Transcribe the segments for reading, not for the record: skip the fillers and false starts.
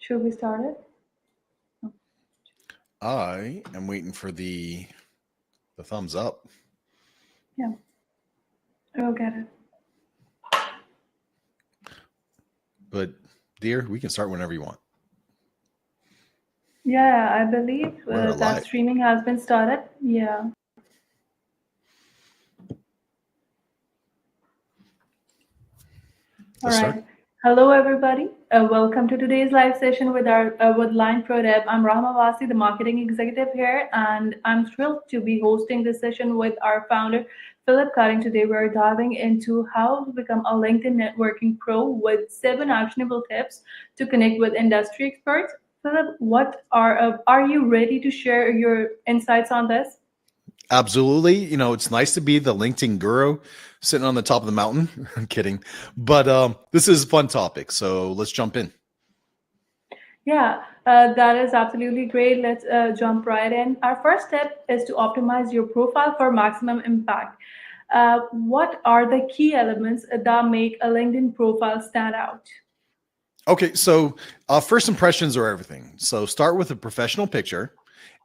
Should we start it? I am waiting for the thumbs up. Yeah, I'll get it. But dear, we can start whenever you want. Yeah, I believe We're that live. streaming has been started. Yeah. All Let's right. start. Hello, everybody. Welcome to today's live session with our with Line Pro Dev. I'm Rahima Wasti, the marketing executive here, and I'm thrilled to be hosting this session with our founder, Philip Cutting. Today, we're diving into how to become a LinkedIn networking pro with 7 actionable tips to connect with industry experts. Philip, what are you ready to share your insights on this? Absolutely. It's nice to be the LinkedIn guru sitting on the top of the mountain. I'm kidding. But this is a fun topic. So let's jump in. Yeah, that is absolutely great. Let's jump right in. Our first step is to optimize your profile for maximum impact. What are the key elements that make a LinkedIn profile stand out? Okay. So first impressions are everything. So start with a professional picture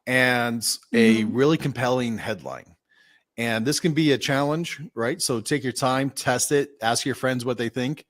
and a Mm-hmm. really compelling headline. And this can be a challenge, right? So take your time, test it, ask your friends what they think,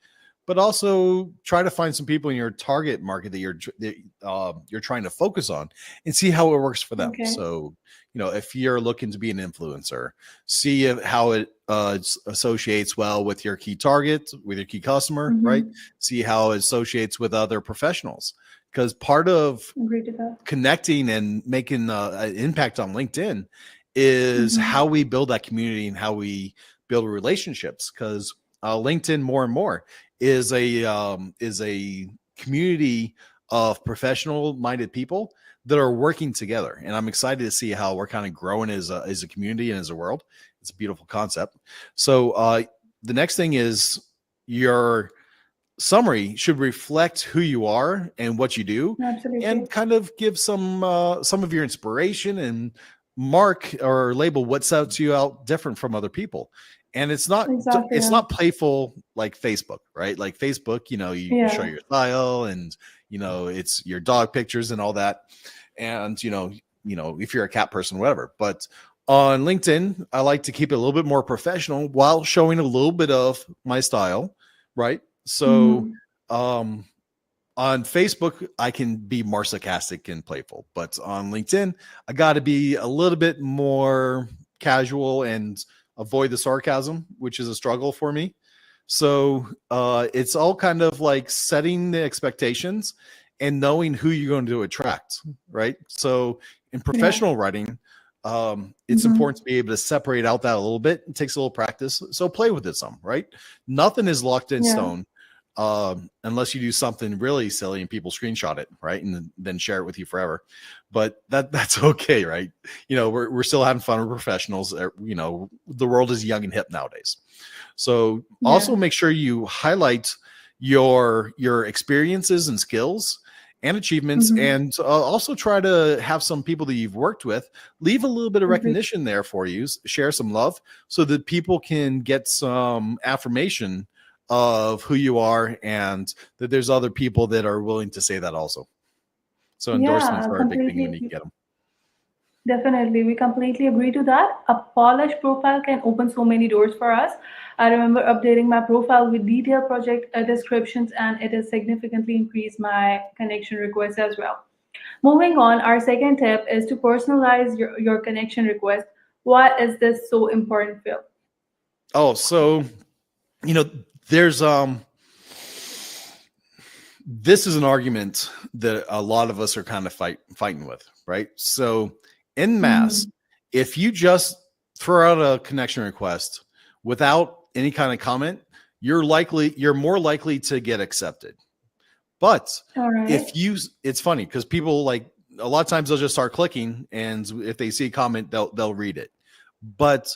but also try to find some people in your target market that you're trying to focus on and see how it works for them. Okay. So, if you're looking to be an influencer, see how it associates well with your key target, with your key customer, right? Mm-hmm. See how it associates with other professionals. Because part of Agree to that. connecting and making an impact on LinkedIn is Mm-hmm. how we build that community and how we build relationships. Because LinkedIn more and more is a community of professional-minded people that are working together, and I'm excited to see how we're kind of growing as a community and as a world. It's a beautiful concept. So the next thing is your summary should reflect who you are and what you do, Absolutely. and kind of give some of your inspiration and mark or label what sets you out different from other people. And it's not Exactly. it's Yeah. not playful like Facebook, right? Like Facebook, you show Yeah. your style, and it's your dog pictures and all that. And if you're a cat person, whatever. But on LinkedIn, I like to keep it a little bit more professional while showing a little bit of my style, right? So Mm-hmm. um, on Facebook, I can be more sarcastic and playful, but on LinkedIn, I got to be a little bit more casual and avoid the sarcasm, which is a struggle for me. So it's all kind of like setting the expectations and knowing who you're going to attract, right? So in Yeah. professional writing, it's Mm-hmm. important to be able to separate out that a little bit. It takes a little practice. So play with it some, right? Nothing is locked in Yeah. stone unless you do something really silly and people screenshot it, right, and then share it with you forever. But that's okay, right? We're still having fun with professionals. The world is young and hip nowadays. So also Yeah. make sure you highlight your experiences and skills and achievements, Mm-hmm. and also try to have some people that you've worked with leave a little bit of Agree. recognition there for you, share some love so that people can get some affirmation of who you are, and that there's other people that are willing to say that also. So endorsements Yeah. are a big thing when you Completely. get them. Definitely, we completely agree to that. A polished profile can open so many doors for us. I remember updating my profile with detailed project descriptions, and it has significantly increased my connection requests as well. Moving on, our second tip is to personalize your connection request. Why is this so important, Phil? Oh, so you know there's this is an argument that a lot of us are kind of fighting with, right? So en masse, Mm-hmm. if you just throw out a connection request without any kind of comment, you're more likely to get accepted. But All right. it's funny because people, like, a lot of times they'll just start clicking, and if they see a comment, they'll read it. But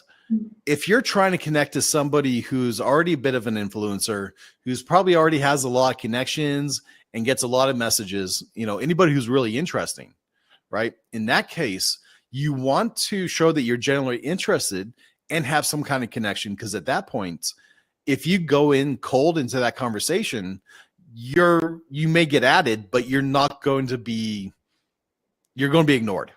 if you're trying to connect to somebody who's already a bit of an influencer, who's probably already has a lot of connections and gets a lot of messages, anybody who's really interesting, right? In that case, you want to show that you're generally interested and have some kind of connection, because at that point, if you go in cold into that conversation, you may get added, but you're going to be ignored,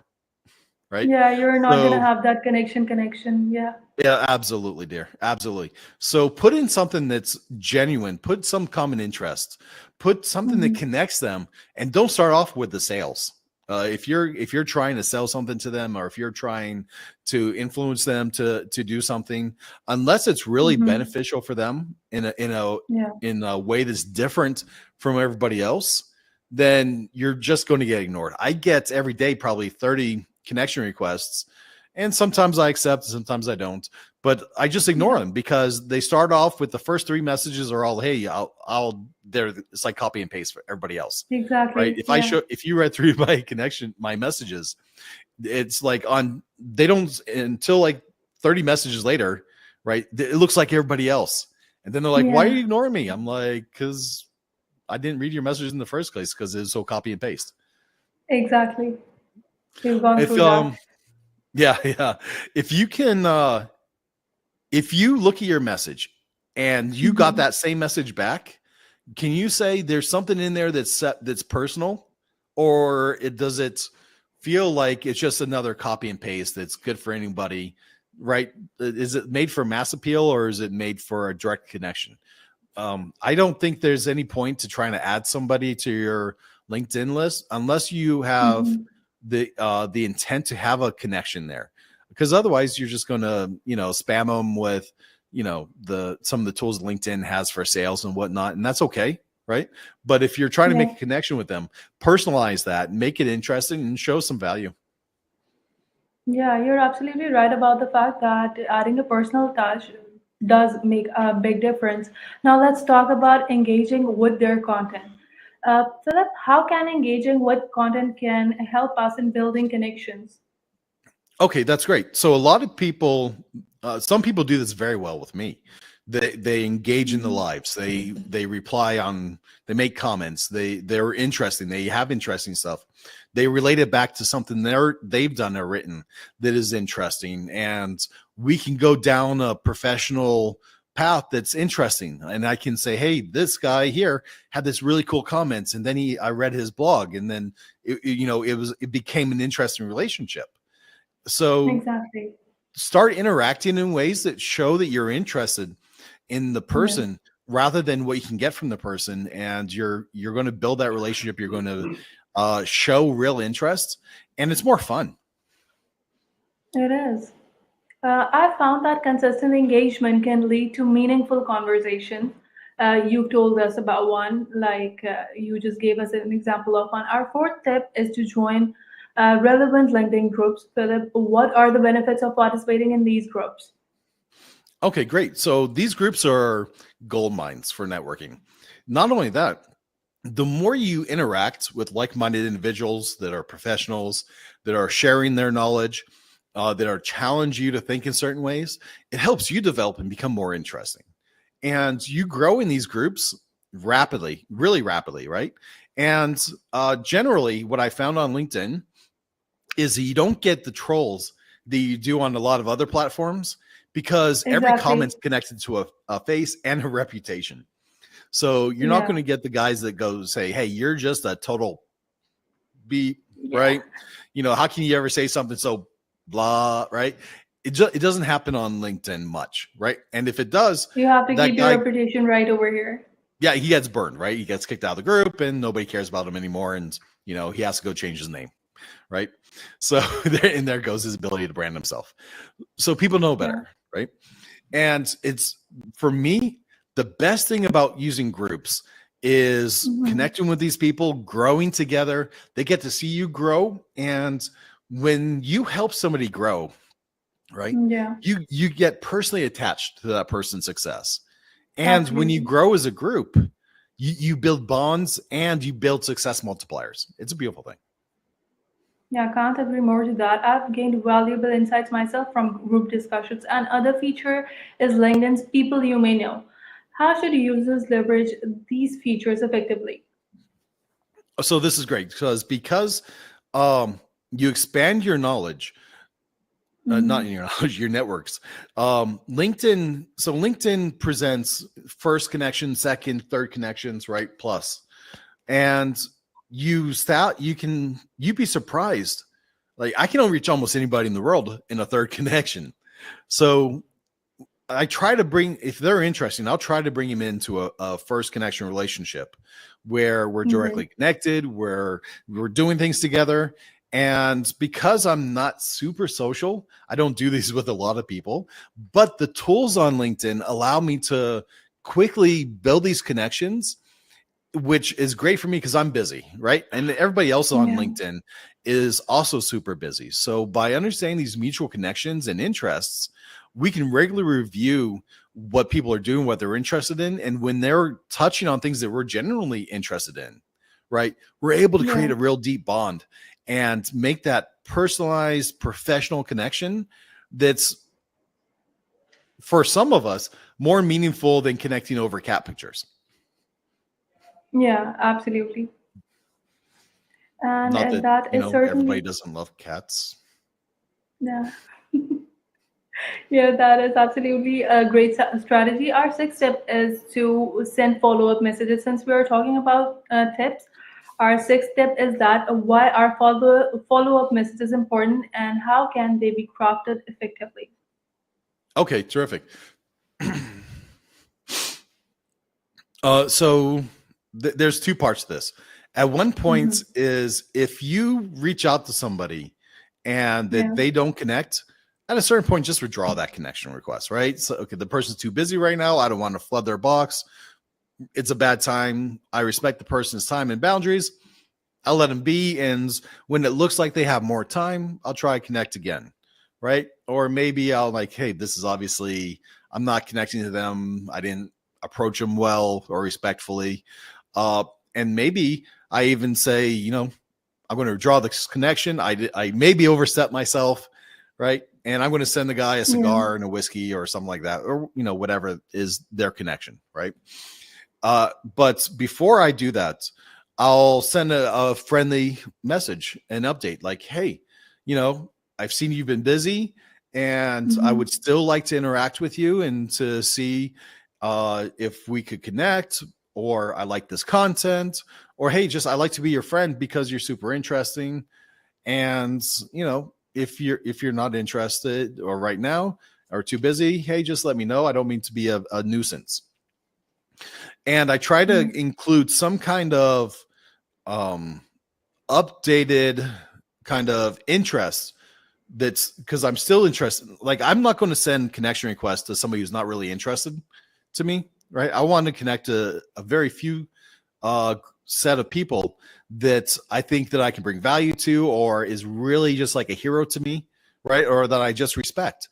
right? Yeah, you're not gonna So have that connection. Yeah. yeah, absolutely, dear. Absolutely. So put in something that's genuine, put some common interest, put something that Hmm. connects them, and don't start off with the sales. If you're trying to sell something to them, or if you're trying to influence them to do something, unless it's really Hmm. beneficial for them Yeah. in a way that's different from everybody else, then you're just going to get ignored. I get every day probably 30 connection requests, and sometimes I accept, sometimes I don't. But I just ignore Yeah. them because they start off with the first three messages are all, "Hey, I'll." It's like copy and paste for everybody else, right? Exactly. Yeah. If you read through my messages, it's like on they don't until like 30 messages later, right? It looks like everybody else, and then they're like, "Why are Yeah. you ignoring me?" I'm like, "Because I didn't read your messages in the first place because it's so copy and paste." Exactly. We've gone If through that. yeah, yeah. If you can if you look at your message and you got Hmm. that same message back, can you say there's something in there that's personal, or does it feel like it's just another copy and paste that's good for anybody, right? Is it made for mass appeal, or is it made for a direct connection? I don't think there's any point to trying to add somebody to your LinkedIn list unless you have Hmm. the intent to have a connection there, because otherwise you're just going to spam them with the some of the tools LinkedIn has for sales and whatnot, and that's okay, right? But if you're trying to Yeah. make a connection with them, personalize that, make it interesting, and show some value. Yeah, you're absolutely right about the fact that adding a personal touch does make a big difference. Now, let's talk about engaging with their content. Philip, how can engaging with content can help us in building connections? Okay, that's great. So a lot of people, some people do this very well with me. They engage in the Mhm. lives. They reply on. They make comments. They're interesting. They have interesting stuff. They relate it back to something they've done or written that is interesting, and we can go down a professional path that's interesting. And I can say, hey, this guy here had this really cool comments, and then I read his blog, and then it became an interesting relationship. So Exactly. start interacting in ways that show that you're interested in the Yes. person rather than what you can get from the person, and you're going to build that relationship. You're going to show real interest, and it's more fun. It is. I found that consistent engagement can lead to meaningful conversations. You've told us about one, like you just gave us an example of one. Our fourth tip is to join relevant LinkedIn groups. Philip, what are the benefits of participating in these groups? Okay, great. So these groups are gold mines for networking. Not only that, the more you interact with like-minded individuals that are professionals, that are sharing their knowledge, that are challenge you to think in certain ways, it helps you develop and become more interesting. And you grow in these groups rapidly, really rapidly, right? And generally, what I found on LinkedIn is that you don't get the trolls that you do on a lot of other platforms, because every Exactly. comment's connected to a face and a reputation. So you're not Yeah. going to get the guys that go say, "Hey, you're just a total beep," Yeah. right? How can you ever say something so blah, right? It doesn't happen on LinkedIn much, right? And if it does, You have to that keep your guy, reputation right over here. yeah, he gets burned, right? He gets kicked out of the group, and nobody cares about him anymore, and he has to go change his name, right? So there goes his ability to brand himself. So people know Yeah. better, right? And it's for me, the best thing about using groups is Hmm. connecting with these people, growing together. They get to see you grow. And when you help somebody grow, right, Yeah. you get personally attached to that person's success. And when you Absolutely. grow as a group, you build bonds and you build success multipliers. It's a beautiful thing. Yeah, I can't agree more to that. I've gained valuable insights myself from group discussions. And other feature is LinkedIn's people you may know. How should users leverage these features effectively? So this is great because you expand your knowledge. not Hmm. in your knowledge, your networks. LinkedIn. So LinkedIn presents first connection, second, third connections, right? Plus, and you'd be surprised. Like I can only reach almost anybody in the world in a third connection. So I try to bring, if they're interesting, I'll try to bring them into a first connection relationship where we're Hmm. directly connected, where we're doing things together. And because I'm not super social, I don't do these with a lot of people, but the tools on LinkedIn allow me to quickly build these connections, which is great for me because I'm busy, right? And everybody else on Yeah. LinkedIn is also super busy. So by understanding these mutual connections and interests, we can regularly review what people are doing, what they're interested in, and when they're touching on things that we're genuinely interested in, right? We're able to create Yeah. a real deep bond and make that personalized professional connection that's, for some of us, more meaningful than connecting over cat pictures. Yeah, absolutely. And Not that, that is everybody certainly, doesn't love cats. yeah. Yeah, that is absolutely a great strategy. Our sixth step is to send follow-up messages. Since we are talking about tips, our sixth step is that why are follow-up messages important and how can they be crafted effectively? Okay, terrific. So there's two parts to this. At one Hmm. point is if you reach out to somebody and that Yeah. they don't connect, at a certain point, just withdraw that connection request, right? So, okay, the person's too busy right now. I don't want to flood their box. It's a bad time. I respect the person's time and boundaries. I'll let them be. And when it looks like they have more time, I'll try to connect again, right? Or maybe I'll like, hey, this is obviously, I'm not connecting to them. I didn't approach them well or respectfully. Uh, and maybe I even say, I'm going to draw this connection. I maybe overstep myself, right? And I'm going to send the guy a Yeah. cigar and a whiskey or something like that, or whatever is their connection, right? But before I do that, I'll send a friendly message, an update like, hey, I've seen you've been busy and I Hmm. would still like to interact with you and to see if we could connect, or I like this content, or hey, just I like to be your friend because you're super interesting. And, if you're not interested or right now or too busy, hey, just let me know. I don't mean to be a nuisance. And I try to Yeah. include some kind of um, updated kind of interest, that's because I'm still interested. Like, I'm not going to send connection requests to somebody who's not really interested to me, right? I want to connect to a very few set of people that I think that I can bring value to, or is really just like a hero to me, right? Or that I just respect.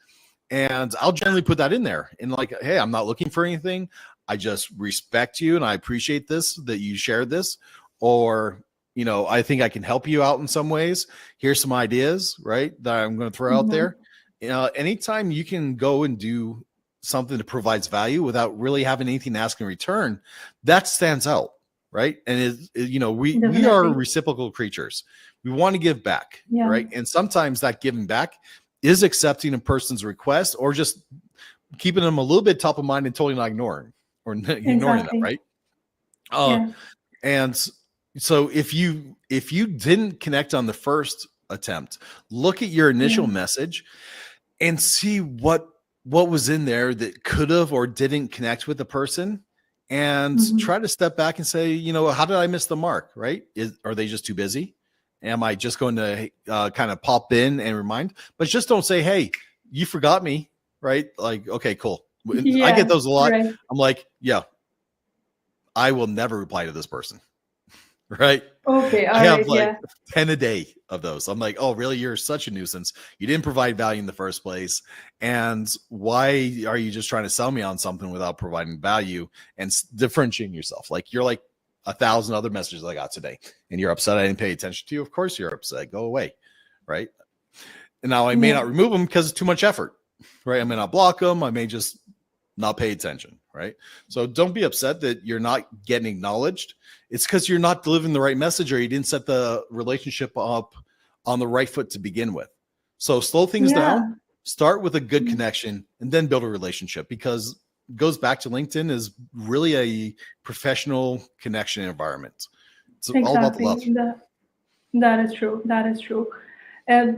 And I'll generally put that in there and like, hey, I'm not looking for anything. I just respect you and I appreciate this, that you shared this. Or, I think I can help you out in some ways. Here's some ideas, right, that I'm going to throw out Hmm. there. Anytime you can go and do something that provides value without really having anything to ask in return, that stands out, right? And we are Definitely. reciprocal creatures. We want to give back, Yeah. right? And sometimes that giving back is accepting a person's request or just keeping them a little bit top of mind and totally not ignoring or ignoring them, Exactly. right? Uh, Yeah. and so if you didn't connect on the first attempt, look at your initial Yeah. message and see what was in there that could have or didn't connect with the person, and Hmm. try to step back and say, how did I miss the mark, right? Are they just too busy? Am I just going to kind of pop in and remind? But just don't say, hey, you forgot me, right? Like, okay, cool. I get Yeah. those a lot. Right. I'm like, yeah, I will never reply to this person. Right? Okay. I All have right. like Yeah. 10 a day of those. I'm like, oh, really? You're such a nuisance. You didn't provide value in the first place. And why are you just trying to sell me on something without providing value and differentiating yourself? Like, you're like 1,000 other messages I got today, and you're upset I didn't pay attention to you. Of course you're upset. Go away. Right? And now I may Yeah. not remove them because it's too much effort. Right? I may not block them. I may just not pay attention, right? So don't be upset that you're not getting acknowledged. It's because you're not delivering the right message, or you didn't set the relationship up on the right foot to begin with. So slow things down, Yeah. start with a good connection, and then build a relationship, because it goes back to LinkedIn is really a professional connection environment. It's all about the love. Exactly. That is true. That is true.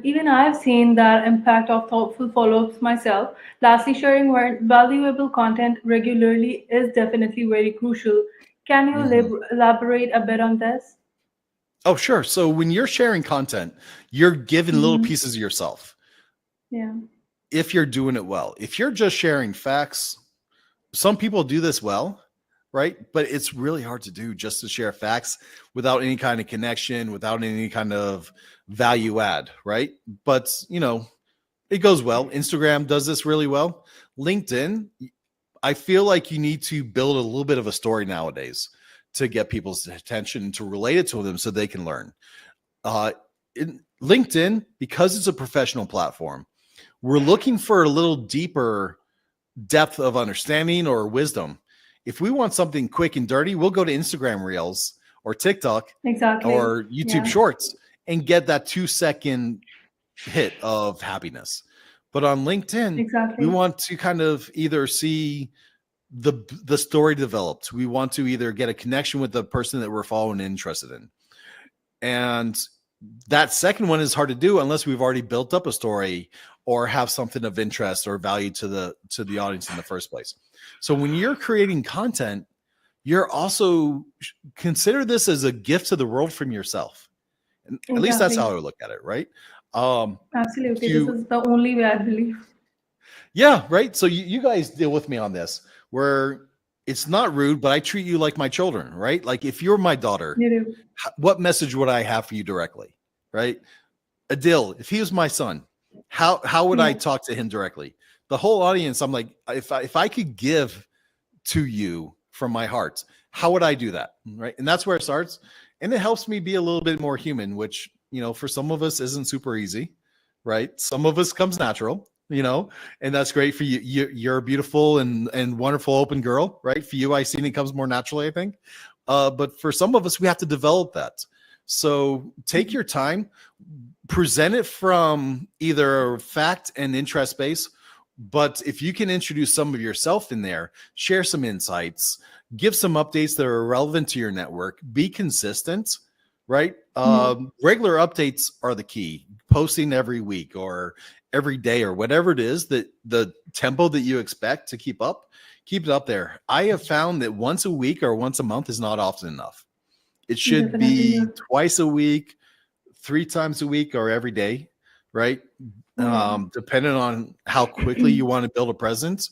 Even I've seen that impact of thoughtful follow-ups myself. Lastly, sharing valuable content regularly is definitely very crucial. Can you Mhm. elaborate a bit on this? Oh, sure. So when you're sharing content, you're giving little Mm-hmm. pieces of yourself Yeah. if you're doing it well. If you're just sharing facts, some people do this well, right? But it's really hard to do just to share facts without any kind of connection, without any kind of value add, right? But, it goes well. Instagram does this really well. LinkedIn, I feel like you need to build a little bit of a story nowadays to get people's attention, to relate it to them so they can learn. Uh, LinkedIn, because it's a professional platform, we're looking for a little deeper depth of understanding or wisdom. If we want something quick and dirty, we'll go to Instagram Reels or TikTok Exactly. or YouTube Yeah. Shorts and get that 2-second hit of happiness. But on LinkedIn, we Exactly. want to kind of either see the story developed. We want to either get a connection with the person that we're following and interested in. And that second one is hard to do unless we've already built up a story or have something of interest or value to the audience in the first place. So when you're creating content, you're also consider this as a gift to the world from yourself. And at least that's how Exactly. I look at it, right? Um, Absolutely. This you is the only way I believe. Yeah, right. So you guys deal with me on this, where it's not rude, but I treat you like my children, right? Like if you're my daughter, You do. what message would I have for you directly, right? Adil, if he was my son, how would I Yeah. talk to him directly? The whole audience, I'm like, if I could give to you from my heart, how would I do that, right? And that's where it starts, and it helps me be a little bit more human, which for some of us isn't super easy, right? Some of us comes natural, and that's great for you. You're a beautiful and wonderful open girl, right? For you, I seen it comes more naturally, I think. But for some of us, we have to develop that. So take your time, present it from either fact and interest base. But if you can introduce some of yourself in there, share some insights, give some updates that are relevant to your network, be consistent, right? Yeah. Regular updates are the key. Posting every week or every day or whatever it is, that the tempo that you expect to keep it up there. I have found that once a week or once a month is not often enough. It should Definitely. be Yeah. twice a week, 3 times a week, or every day, right? Yeah. Depending on how quickly you want to build a presence.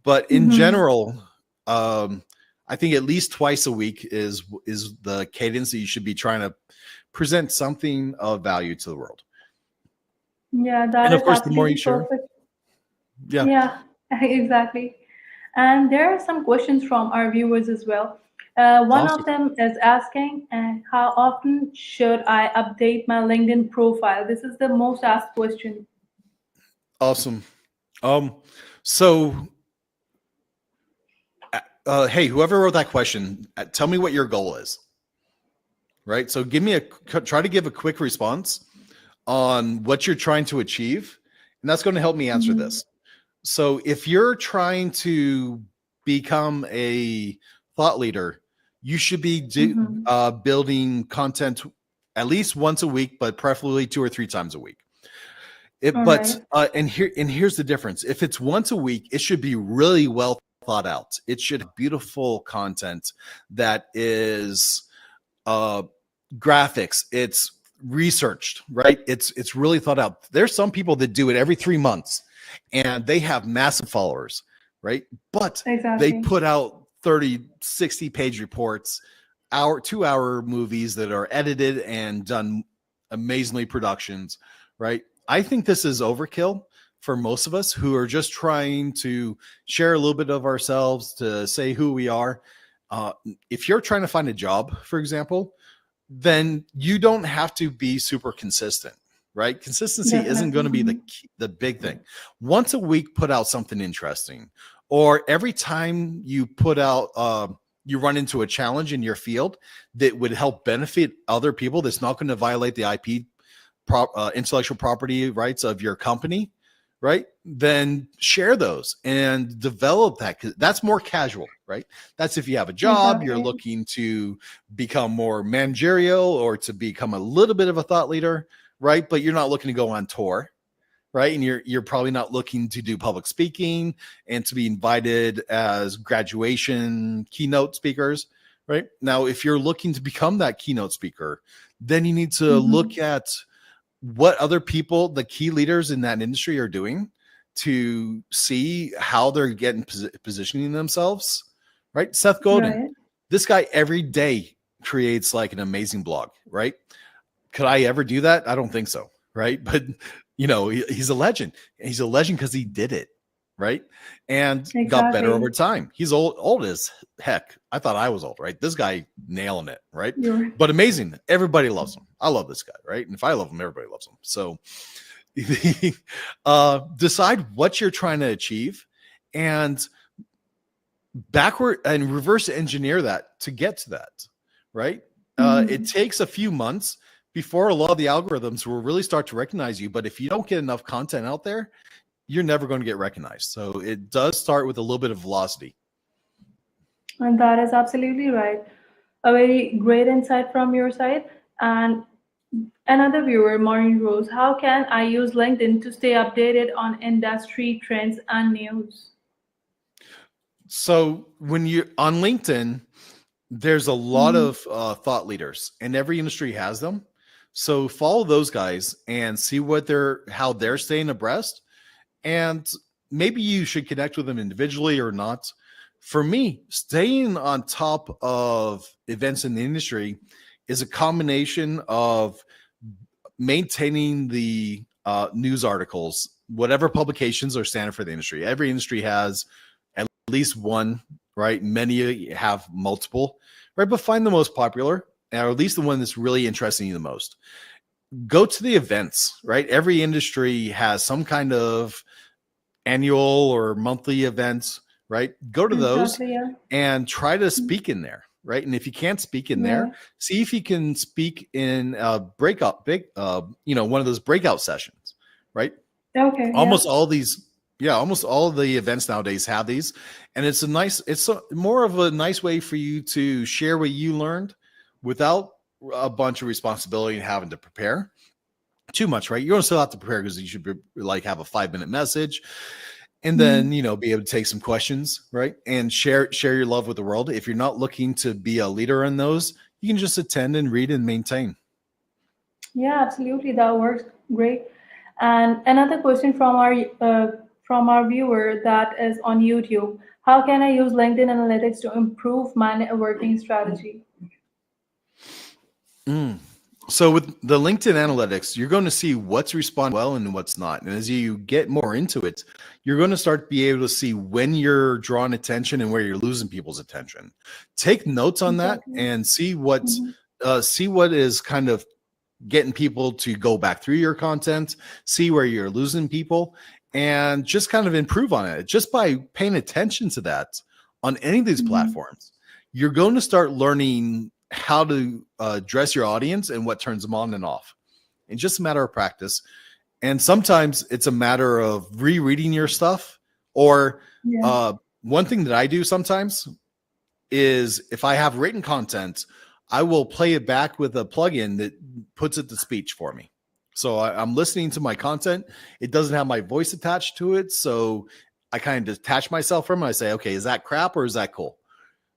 But in Mm-hmm. general, um, I think at least twice a week is the cadence that you should be trying to present something of value to the world. Yeah, that And of is course, the more absolutely you share, perfect. yeah, Yeah, exactly. And there are some questions from our viewers as well. One of awesome, them is asking, how often should I update my LinkedIn profile? This is the most asked question. awesome. Um, so, hey, whoever wrote that question, tell me what your goal is, right? So, try to give a quick response on what you're trying to achieve, and that's going to help me answer Mhm. this. So if you're trying to become a thought leader, you should be Mhm. building content at least once a week, but preferably 2 or 3 times a week. All It, but right. here's the difference. If it's once a week, it should be really well thought out. It should have beautiful content that is uh, graphics. It's researched, right? It's really thought out. There's some people that do it every 3 months, and they have massive followers, right? But they Exactly. put out 30, 60-page reports, 2-hour movies that are edited and done amazingly productions, right? I think this is overkill for most of us who are just trying to share a little bit of ourselves, to say who we are. If you're trying to find a job, for example, then you don't have to be super consistent, right? Consistency isn't Definitely. going to be Mhm. the big thing. Once a week, put out something interesting, or every time you put out, you run into a challenge in your field that would help benefit other people. That's not going to violate the IP intellectual property rights of your company, right? Then share those and develop that. 'Cause that's more casual, right? That's if you have a job, you're Exactly. looking to become more managerial or to become a little bit of a thought leader, right? But you're not looking to go on tour, right? And you're probably not looking to do public speaking and to be invited as graduation keynote speakers, right? Now, if you're looking to become that keynote speaker, then you need to Mm-hmm. look at what other people, the key leaders in that industry, are doing to see how they're getting positioning themselves, right? Seth Godin, Right. this guy every day creates like an amazing blog, right? Could I ever do that? I don't think so, right? But he's a legend. He's a legend because he did it, right? And got better over Exactly. time. He's old as heck. I thought I was old, right? This guy nailing it, right? You're But amazing. Everybody loves him. I love this guy, right? And if I love him, everybody loves him. So decide what you're trying to achieve and backward and reverse engineer that to get to that, right? It mm-hmm. takes a few months before a lot of the algorithms will really start to recognize you. But if you don't get enough content out there, you're never going to get recognized. So it does start with a little bit of velocity. And that is absolutely right. A very great insight from your side. And another viewer, Maureen Rose, how can I use LinkedIn to stay updated on industry trends and news? So when you're on LinkedIn, there's a lot Mm-hmm. of thought leaders, and every industry has them. So follow those guys and see how they're staying abreast. And maybe you should connect with them individually or not. For me, staying on top of events in the industry is a combination of maintaining the news articles, whatever publications are standard for the industry. Every industry has at least one, right? Many have multiple, right? But find the most popular, or at least the one that's really interesting you the most. Go to the events, right? Every industry has some kind of annual or monthly events, right? Go to those Exactly. Yeah. and try to speak in there, right? And if you can't speak in there, Yeah. see if you can speak in a one of those breakout sessions, right? Okay. Yeah. Almost all these, almost all of the events nowadays have these, and more of a nice way for you to share what you learned without a bunch of responsibility and having to prepare too much, right? You're going to still have to prepare because you should have a 5-minute message and then, Mm-hmm. be able to take some questions, right? And share your love with the world. If you're not looking to be a leader in those, you can just attend and read and maintain. Yeah, absolutely. That works great. And another question from our viewer that is on YouTube: how can I use LinkedIn Analytics to improve my networking strategy? Mm. So with the LinkedIn analytics, you're going to see what's responding well and what's not. And as you get more into it, you're going to start to be able to see when you're drawing attention and where you're losing people's attention. Take notes on that Exactly. and Mhm. see what is kind of getting people to go back through your content, see where you're losing people, and just kind of improve on it. Just by paying attention to that on any of these Mhm. platforms, you're going to start learning how to address your audience and what turns them on and off. It's just a matter of practice. And sometimes it's a matter of rereading your stuff. Or Yeah. uh, one thing that I do sometimes is if I have written content, I will play it back with a plugin that puts it to speech for me. So I'm listening to my content. It doesn't have my voice attached to it. So I kind of detach myself from it. I say, okay, is that crap or is that cool?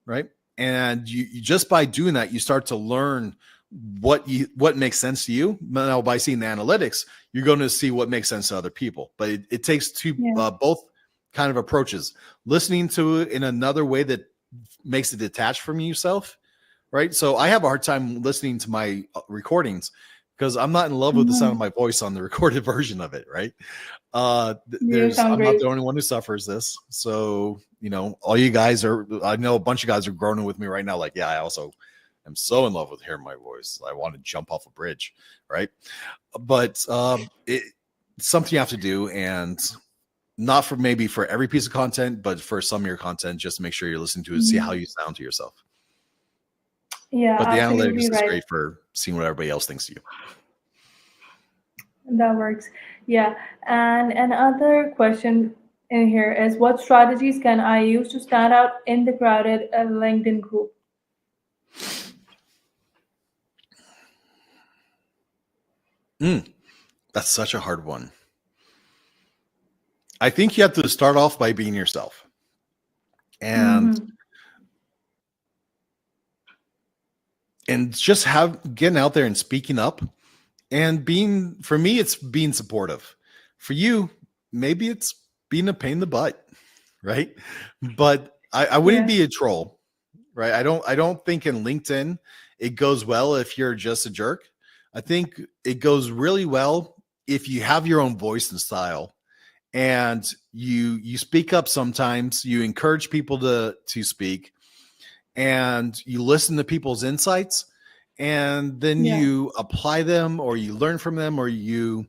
Right. And you just by doing that, you start to learn what makes sense to you. Now, by seeing the analytics, you're going to see what makes sense to other people. But it takes Yeah. both kind of approaches. Listening to it in another way that makes it detached from yourself, right? So I have a hard time listening to my recordings because I'm not in love with the sound of Mhm. my voice on the recorded version of it, right? You sound I'm not great. the only one who suffers this. So, all you guys I know a bunch of guys are groaning with me right now. Like, yeah, I also am so in love with hearing my voice. I want to jump off a bridge, right? But it's something you have to do, and not for every piece of content, but for some of your content, just make sure you're listening to it, see how Mhm. you sound to yourself. Yeah, But the absolutely analytics is right. great for seeing what everybody else thinks of you. That works. Yeah. And another question in here is, what strategies can I use to stand out in the crowded LinkedIn group? Mm, that's such a hard one. I think you have to start off by being yourself. And Mm-hmm. just getting out there and speaking up and being, for me, it's being supportive. For you, maybe it's being a pain in the butt, right? But I wouldn't Yeah. be a troll, right? I don't think in LinkedIn it goes well if you're just a jerk. I think it goes really well if you have your own voice and style, and you speak up sometimes, you encourage people to speak, and you listen to people's insights, and then Yeah. you apply them, or you learn from them, or you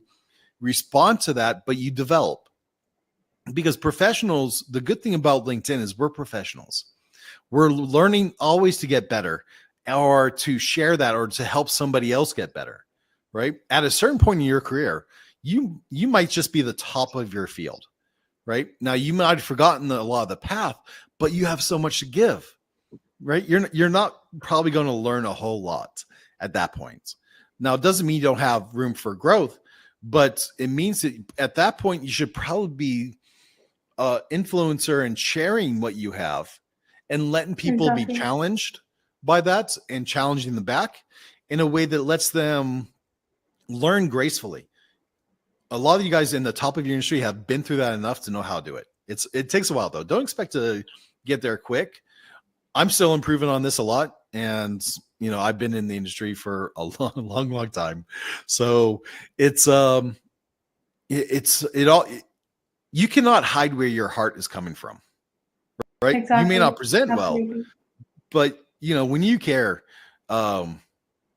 respond to that, but you develop. Because professionals, the good thing about LinkedIn is we're professionals. We're learning always to get better, or to share that, or to help somebody else get better, right? At a certain point in your career, you might just be the top of your field, right? Now you might have forgotten a lot of the path, but you have so much to give, right? You're not probably going to learn a whole lot at that point. Now it doesn't mean you don't have room for growth, but it means that at that point you should probably be influencer and sharing what you have, and letting people be Exactly. challenged by that, and challenging them back in a way that lets them learn gracefully. A lot of you guys in the top of your industry have been through that enough to know how to do it. It takes a while though. Don't expect to get there quick. I'm still improving on this a lot, and I've been in the industry for a long time. So it's it all you cannot hide where your heart is coming from, right? You may not Exactly. present well, Absolutely. but when you care, um,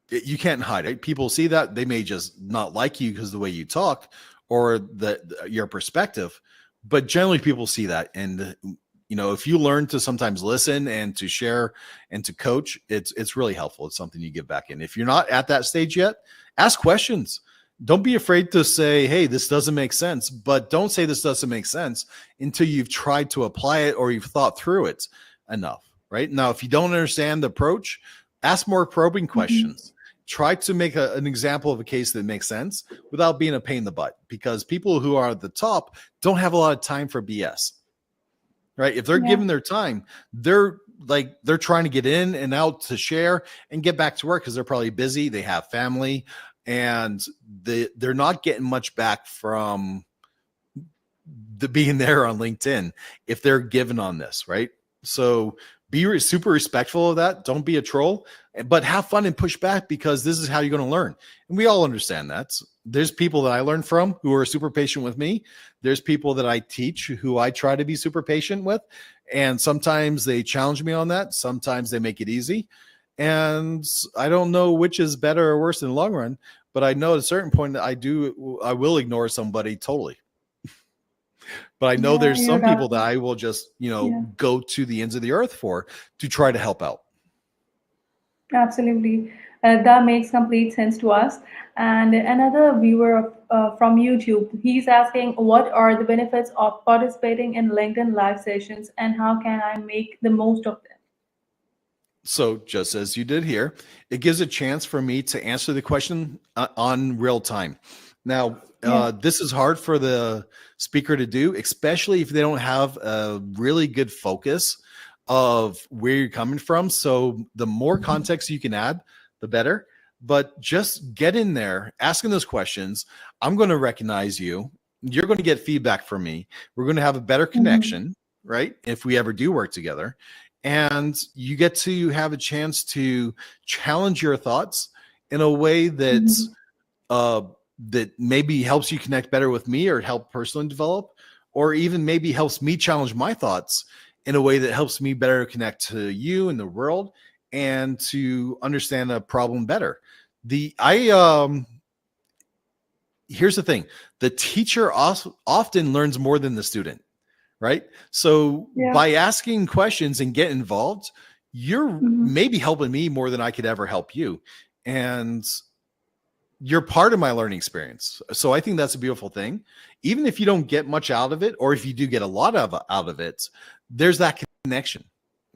you can't hide it. People see that. They may just not like you because of the way you talk, or your perspective, but generally people see that. And if you learn to sometimes listen and to share and to coach, it's really helpful. It's something you give back in. If you're not at that stage yet, ask questions. Don't be afraid to say, hey, this doesn't make sense, but don't say this doesn't make sense until you've tried to apply it, or you've thought through it enough. Right now, if you don't understand the approach, ask more probing Mm-hmm. questions. Try to make an example of a case that makes sense without being a pain in the butt, because people who are at the top don't have a lot of time for BS, right? If they're Yeah. given their time, they're trying to get in and out to share and get back to work, because they're probably busy, they have family, and they're not getting much back from the being there on LinkedIn if they're given on this, right? So be super respectful of that. Don't be a troll, but have fun and push back, because this is how you're going to learn. And we all understand that. There's people that I learn from who are super patient with me. There's people that I teach who I try to be super patient with. And sometimes they challenge me on that. Sometimes they make it easy. And I don't know which is better or worse in the long run, but I know at a certain point that I will ignore somebody totally. But I know Yeah, there's you're some people that absolutely. I will just, Yeah. go to the ends of the earth for, to try to help out. Absolutely. That makes complete sense to us. And another viewer from YouTube, he's asking, what are the benefits of participating in LinkedIn live sessions, and how can I make the most of them? So just as you did here, it gives a chance for me to answer the question on real time. Now, Yeah. this is hard for the speaker to do, especially if they don't have a really good focus of where you're coming from. So the more context you can add, the better. But just get in there, asking those questions. I'm going to recognize you. You're going to get feedback from me. We're going to have a better Hmm. connection, right? If we ever do work together, and you get to have a chance to challenge your thoughts in a way that's Hmm. uh, that maybe helps you connect better with me, or help personally develop, or even maybe helps me challenge my thoughts in a way that helps me better connect to you and the world, and to understand a problem better. The I Here's the thing: the teacher often learns more than the student, right? So Yeah. by asking questions and get involved, you're Hmm. maybe helping me more than I could ever help you. And you're part of my learning experience. So I think that's a beautiful thing. Even if you don't get much out of it, or if you do get a lot out of it, there's that connection.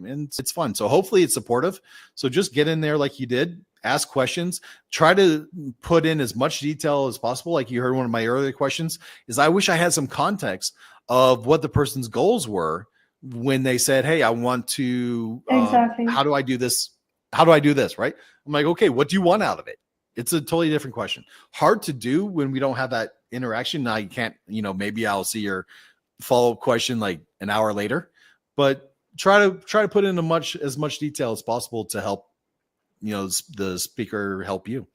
And it's fun. So hopefully it's supportive. So just get in there like you did, ask questions, try to put in as much detail as possible. Like you heard one of my earlier questions is I wish I had some context of what the person's goals were when they said, hey, I want to, Exactly. how do I do this? How do I do this? Right. I'm like, okay, what do you want out of it? It's a totally different question. Hard to do when we don't have that interaction. Now you can't, maybe I'll see your follow-up question like an hour later, but try to put in as much detail as possible to help, the speaker help you.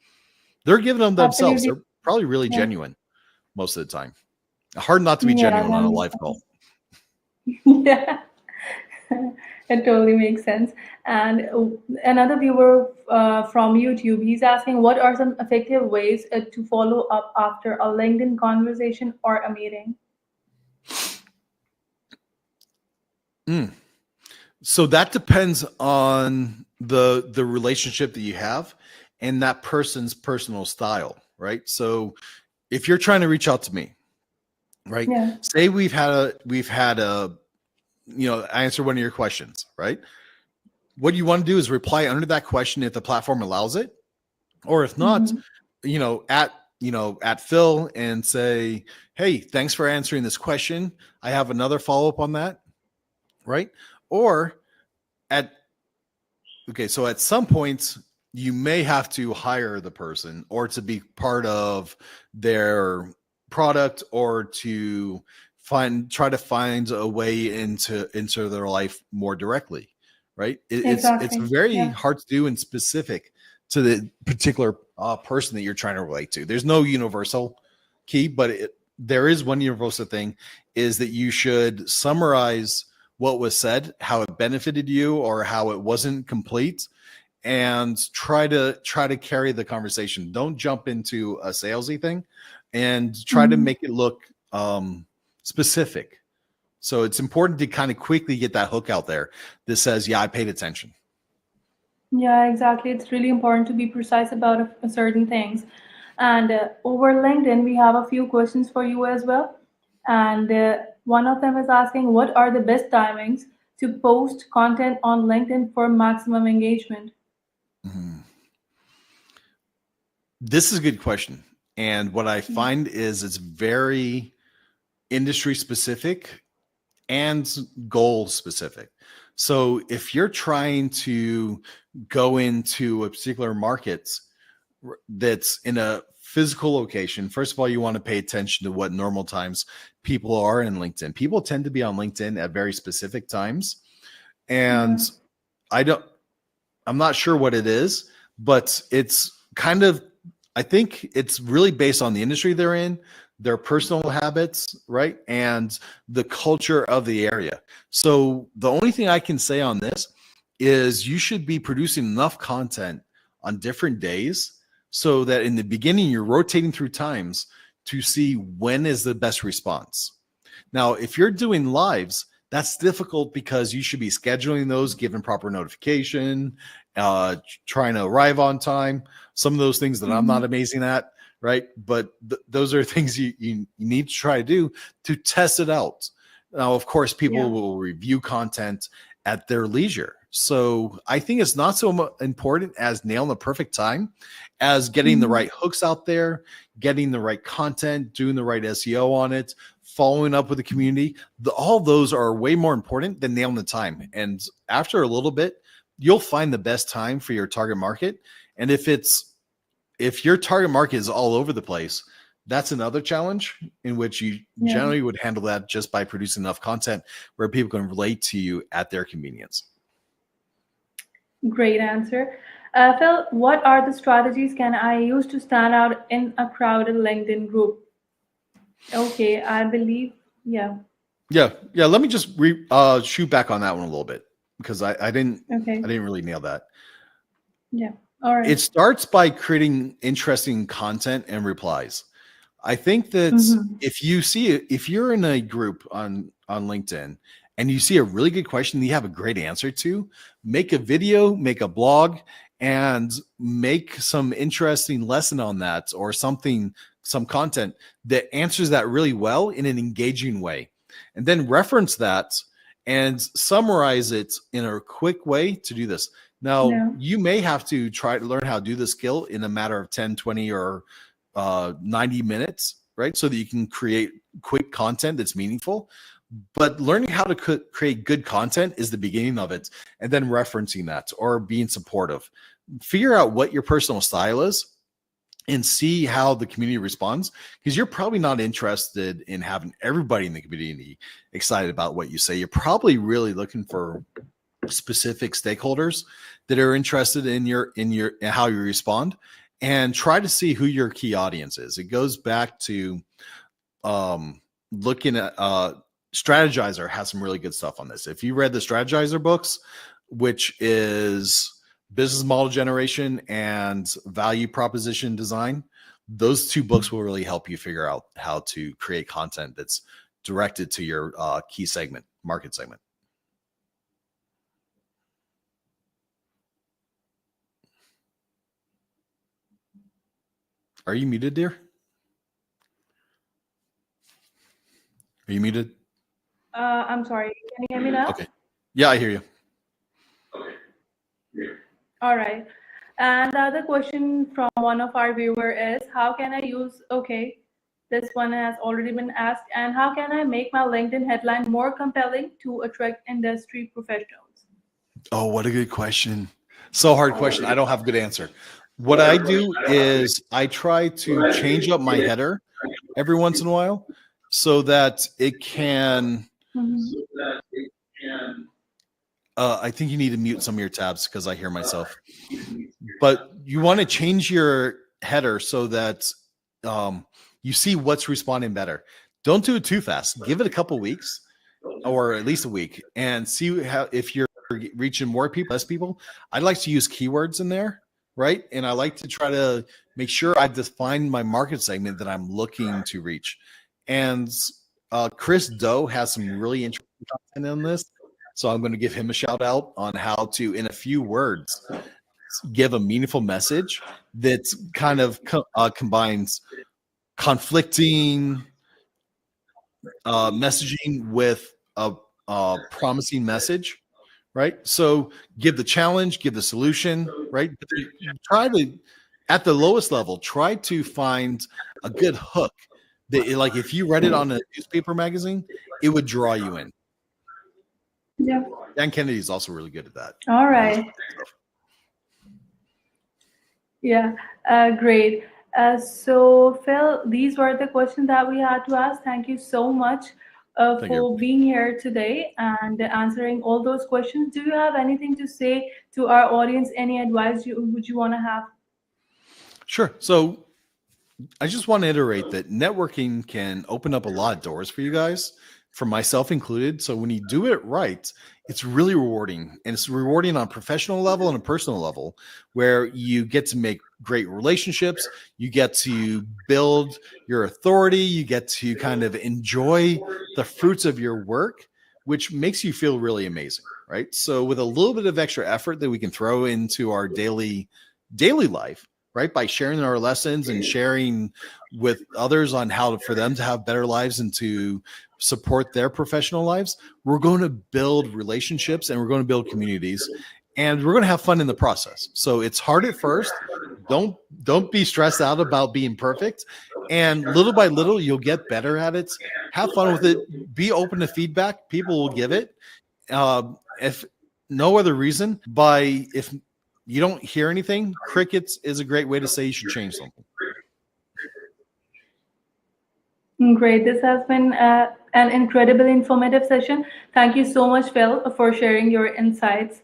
They're giving them themselves. Absolutely. They're probably really Yeah. genuine most of the time. Hard not to be Yeah, genuine that on a makes live call. sense. Yeah. It totally makes sense. And another viewer from YouTube, he's asking, what are some effective ways to follow up after a LinkedIn conversation or a meeting? So that depends on the relationship that you have and that person's personal style, right? So if you're trying to reach out to me, right? Yeah. Say we've had a I answer one of your questions, right? What you want to do is reply under that question if the platform allows it, or if not, Mm-hmm. at Phil and say, hey, thanks for answering this question. I have another follow-up on that, right? Or so at some points you may have to hire the person or to be part of their product or to try to find a way into their life more directly, right? It's Exactly. very Yeah. hard to do and specific to the particular person that you're trying to relate to. There's no universal key, but there is one universal thing, is that you should summarize what was said, how it benefited you or how it wasn't complete, and try to carry the conversation. Don't jump into a salesy thing, and try to Mhm. make it look specific. So it's important to kind of quickly get that hook out there that says, yeah, I paid attention. Yeah, exactly. It's really important to be precise about certain things. And over LinkedIn, we have a few questions for you as well. And one of them is asking, what are the best timings to post content on LinkedIn for maximum engagement? Mhm. This is a good question. And what I Yeah. find is it's very industry specific and goal specific. So if you're trying to go into a particular market that's in a physical location, first of all, you want to pay attention to what normal times people are in LinkedIn. People tend to be on LinkedIn at very specific times. And Yeah. I'm not sure what it is, but it's kind of, I think it's really based on the industry they're in, their personal habits, right? And the culture of the area. So the only thing I can say on this is you should be producing enough content on different days so that in the beginning you're rotating through times to see when is the best response. Now, if you're doing lives, that's difficult because you should be scheduling those, given proper notification, trying to arrive on time. Some of those things that I'm not Mhm. amazing at, right? But those are things you need to try to do to test it out. Now, of course, people Yeah. will review content at their leisure. So I think it's not so important as nailing the perfect time as getting the Mhm. right hooks out there, getting the right content, doing the right SEO on it, following up with the community. All those are way more important than nailing the time. And after a little bit, you'll find the best time for your target market. And if your target market is all over the place, that's another challenge in which you Yeah. generally would handle that just by producing enough content where people can relate to you at their convenience. Great answer. Phil, what are the strategies can I use to stand out in a crowded LinkedIn group? Okay, I believe, yeah. Yeah. Let me just shoot back on that one a little bit because I Okay, didn't really nail that. yeah. All It right. starts by creating interesting content and replies. I think that Mm-hmm. if you're in a group on LinkedIn and you see a really good question that you have a great answer to, make a video, make a blog, and make some interesting lesson on that, or something, some content that answers that really well in an engaging way, and then reference that and summarize it in a quick way to do this. Now, Yeah. you may have to try to learn how to do the skill in a matter of 10, 20, or 90 minutes, right? So that you can create quick content that's meaningful. But learning how to create good content is the beginning of it. And then referencing that or being supportive. Figure out what your personal style is and see how the community responds, because you're probably not interested in having everybody in the community excited about what you say. You're probably really looking for specific stakeholders that are interested in how you respond, and try to see who your key audience is. It goes back to looking at Strategizer has some really good stuff on this. If you read the Strategizer books, which is business model generation and value proposition design, those two books will really help you figure out how to create content that's directed to your key segment, market segment. Are you muted, dear? Are you muted? I'm sorry. Can you hear me now? Okay. Yeah, I hear you. All right. And the other question from one of our viewer is, how can I use, okay, this one has already been asked, and how can I make my LinkedIn headline more compelling to attract industry professionals? Oh, what a good question. So hard question. I don't have a good answer. What I do is I try to change up my header every once in a while so that it can. I think you need to mute some of your tabs because I hear myself. But you want to change your header so that you see what's responding better. Don't do it too fast. Give it a couple weeks, or at least a week, and see how, if you're reaching more people, less people. I like to use keywords in there, right? And I like to try to make sure I define my market segment that I'm looking to reach. And Chris Doe has some really interesting content in this, so I'm going to give him a shout out on how to, in a few words, give a meaningful message that kind of combines conflicting messaging with a promising message, right? So give the challenge, give the solution, right? Try to, at the lowest level, try to find a good hook that, like, if you read it on a newspaper magazine, it would draw you in. Yeah. Dan Kennedy is also really good at that. All right. Yeah, great. So, Phil, these were the questions that we had to ask. Thank you so much for being here today and answering all those questions. Do you have anything to say to our audience? Any advice would you want to have? Sure. So I just want to iterate that networking can open up a lot of doors for you guys, for myself included. So when you do it right, it's really rewarding, and it's rewarding on a professional level and a personal level, where you get to make great relationships. You get to build your authority. You get to kind of enjoy the fruits of your work, which makes you feel really amazing, right? So with a little bit of extra effort that we can throw into our daily life, right, by sharing our lessons and sharing with others on how for them to have better lives and to support their professional lives, we're going to build relationships and we're going to build communities, and we're going to have fun in the process. So it's hard at first. Don't be stressed out about being perfect, and little by little you'll get better at it. Have fun with it. Be open to feedback. People will give it. If no other reason, if you don't hear anything, crickets is a great way to say you should change something. Great. This has been an incredibly informative session. Thank you so much, Phil, for sharing your insights.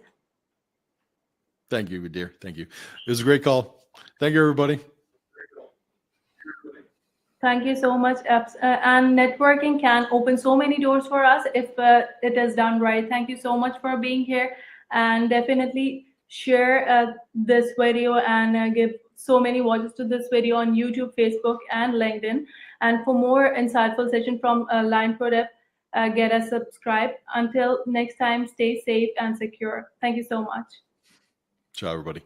Thank you, dear. Thank you. It was a great call. Thank you, everybody. Thank you so much. And networking can open so many doors for us if it is done right. Thank you so much for being here, and definitely share this video and give so many watches to this video on YouTube, Facebook, and LinkedIn. And for more insightful session from Line Product, get us subscribed. Until next time, stay safe and secure. Thank you so much. Ciao, everybody.